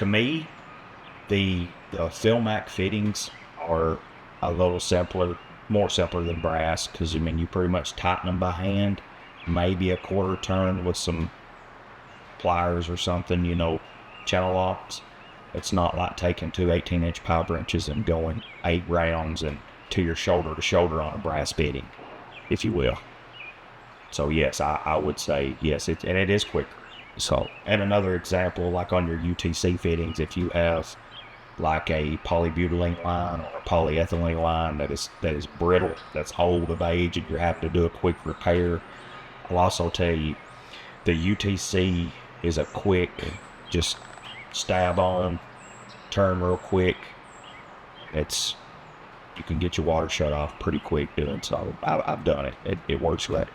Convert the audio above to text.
to me, the Philmac fittings are a little simpler, more simpler than brass, because I mean you pretty much tighten them by hand, maybe a quarter turn with some pliers or something, you know, channel locks. It's not like taking two 18-inch power wrenches and going 8 rounds and to your shoulder to shoulder on a brass fitting, if you will. So yes, I would say yes, and it is quicker. So, and another example, like on your UTC fittings, if you have like a polybutylene line or a polyethylene line that is brittle, that's old of age, and you're having to do a quick repair, I'll also tell you the UTC is a quick, just stab on, turn real quick. You can get your water shut off pretty quick doing so. I've done it. It works great.